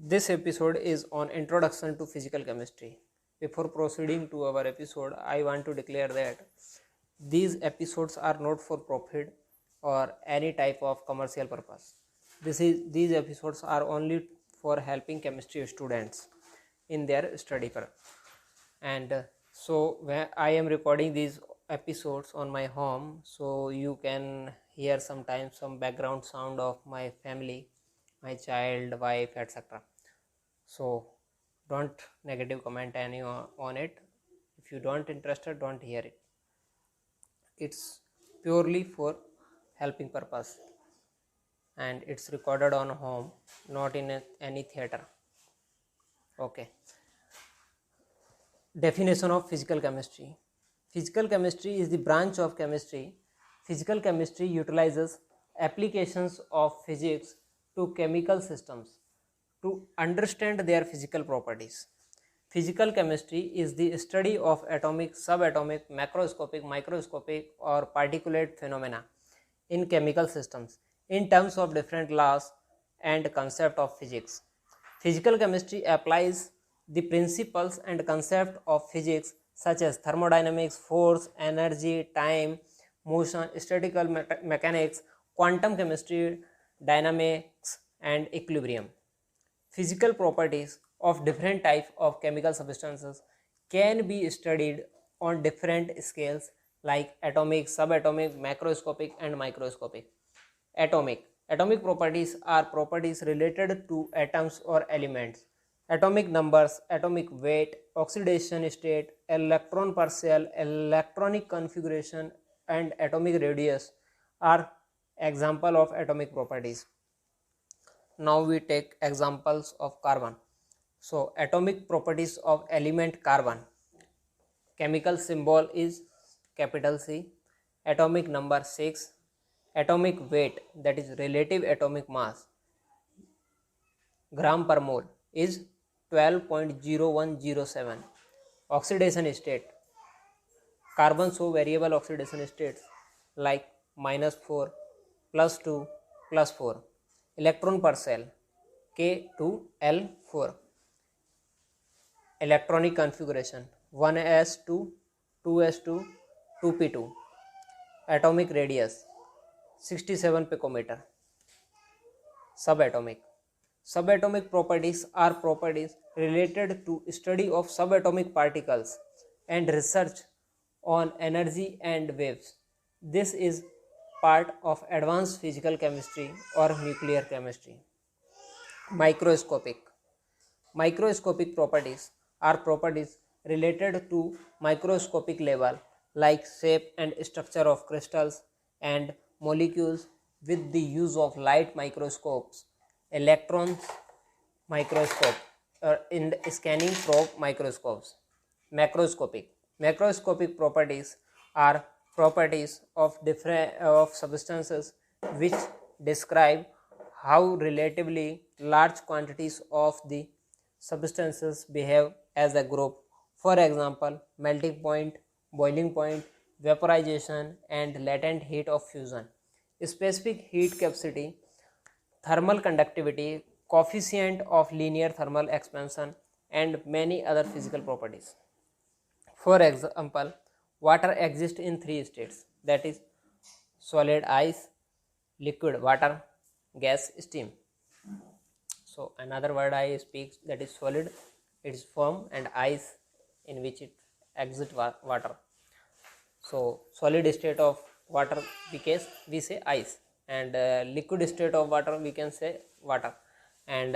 This episode is on Introduction to Physical Chemistry. Before proceeding to our episode, I want to declare that these episodes are not for profit or any type of commercial purpose. These episodes are only for helping chemistry students in their study. So when I am recording these episodes on my home, so you can hear sometimes some background sound of my family, my child, wife, etc. So don't negative comment any on it. If you don't interested, don't hear it. It's purely for helping purpose, and it's recorded on home, not in any theater. Okay. Definition of physical chemistry. Physical chemistry is the branch of chemistry. Physical chemistry utilizes applications of physics to chemical systems to understand their physical properties. Physical chemistry is the study of atomic, subatomic, macroscopic, microscopic, or particulate phenomena in chemical systems in terms of different laws and concept of physics. Physical chemistry applies the principles and concept of physics such as thermodynamics, force, energy, time, motion, statistical mechanics, quantum chemistry, dynamics, and equilibrium. Physical properties of different types of chemical substances can be studied on different scales like atomic, subatomic, macroscopic, and microscopic. Atomic properties are properties related to atoms or elements. Atomic numbers, atomic weight, oxidation state, electron per cell, electronic configuration, and atomic radius are example of atomic properties. Now we take examples of carbon. So atomic properties of element carbon. Chemical symbol is capital C. Atomic number 6. Atomic weight, that is relative atomic mass, gram per mole, is 12.0107. Oxidation state. Carbon show variable oxidation states like -4, +2, +4. Electron per cell, K2L4. Electronic configuration, 1s2, 2s2, 2p2. Atomic radius, 67 picometer. Subatomic properties are properties related to study of subatomic particles and research on energy and waves. This is part of advanced physical chemistry or nuclear chemistry. Microscopic properties are properties related to microscopic level like shape and structure of crystals and molecules with the use of light microscopes, electron microscope, or in the scanning probe microscopes. Macroscopic properties are properties of different of substances which describe how relatively large quantities of the substances behave as a group. For example, melting point, boiling point, vaporization, and latent heat of fusion. Specific heat capacity, thermal conductivity, coefficient of linear thermal expansion, and many other physical properties. For example, water exists in 3 states, that is solid ice, liquid water, gas steam. So another word I speak, that is solid, it is firm, and ice in which it exits water. So solid state of water we say ice, and liquid state of water we can say water, and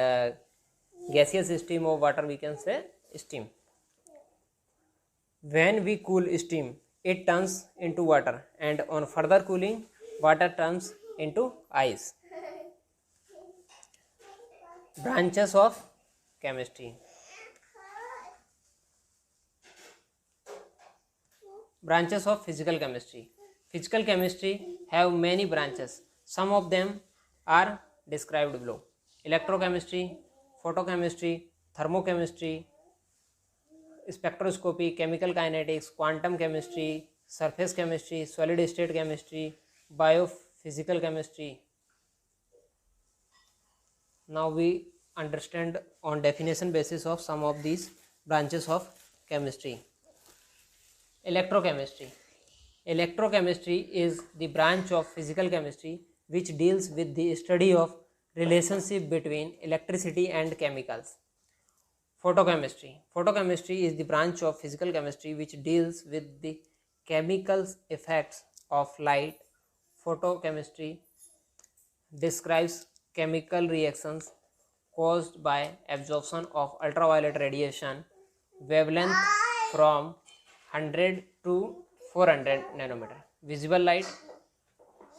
gaseous stream of water we can say steam. When we cool steam, it turns into water, and on further cooling, water turns into ice. Branches of chemistry. Branches of physical chemistry. Physical chemistry have many branches. Some of them are described below: electrochemistry, photochemistry, thermochemistry, spectroscopy, chemical kinetics, quantum chemistry, surface chemistry, solid state chemistry, biophysical chemistry. Now we understand on definition basis of some of these branches of chemistry. Electrochemistry. Electrochemistry is the branch of physical chemistry which deals with the study of relationship between electricity and chemicals. Photochemistry. Photochemistry is the branch of physical chemistry which deals with the chemical effects of light. Photochemistry describes chemical reactions caused by absorption of ultraviolet radiation wavelength from 100 to 400 nanometer. Visible light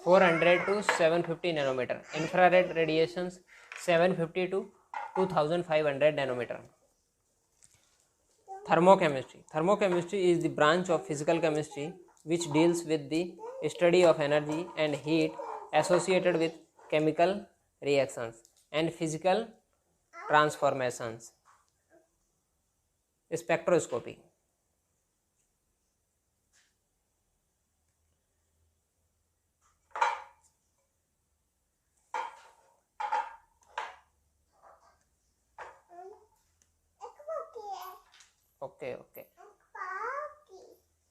400 to 750 nanometer. Infrared radiations 750 to 2500 nanometer. Thermochemistry. Thermochemistry is the branch of physical chemistry which deals with the study of energy and heat associated with chemical reactions and physical transformations. Spectroscopy. Okay.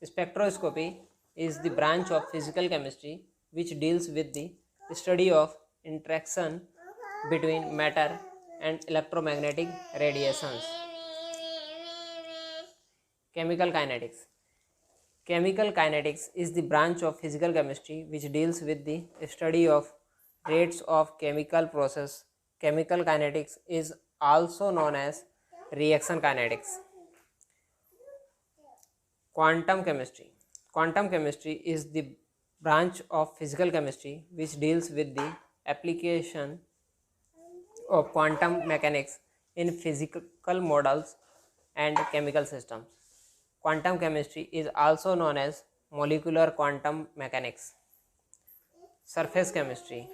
Spectroscopy is the branch of physical chemistry which deals with the study of interaction between matter and electromagnetic radiations. Chemical kinetics. Chemical kinetics is the branch of physical chemistry which deals with the study of rates of chemical process. Chemical kinetics is also known as reaction kinetics. Quantum chemistry. Quantum chemistry is the branch of physical chemistry which deals with the application of quantum mechanics in physical models and chemical systems. Quantum chemistry is also known as molecular quantum mechanics. Surface chemistry.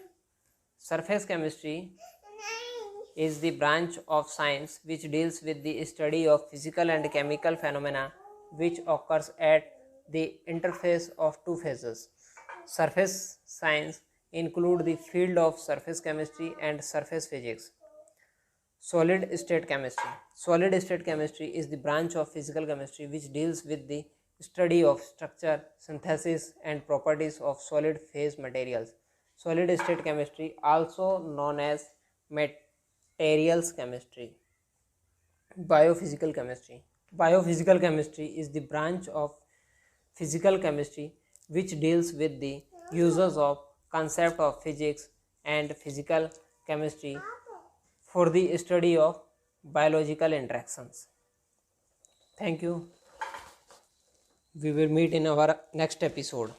Surface chemistry is the branch of science which deals with the study of physical and chemical phenomena which occurs at the interface of two phases. Surface science include the field of surface chemistry and surface physics. Solid state chemistry. Solid state chemistry is the branch of physical chemistry which deals with the study of structure, synthesis and properties of solid phase materials. Solid state chemistry also known as materials chemistry. Biophysical chemistry. Biophysical chemistry is the branch of physical chemistry which deals with the uses of concept of physics and physical chemistry for the study of biological interactions. Thank you. We will meet in our next episode.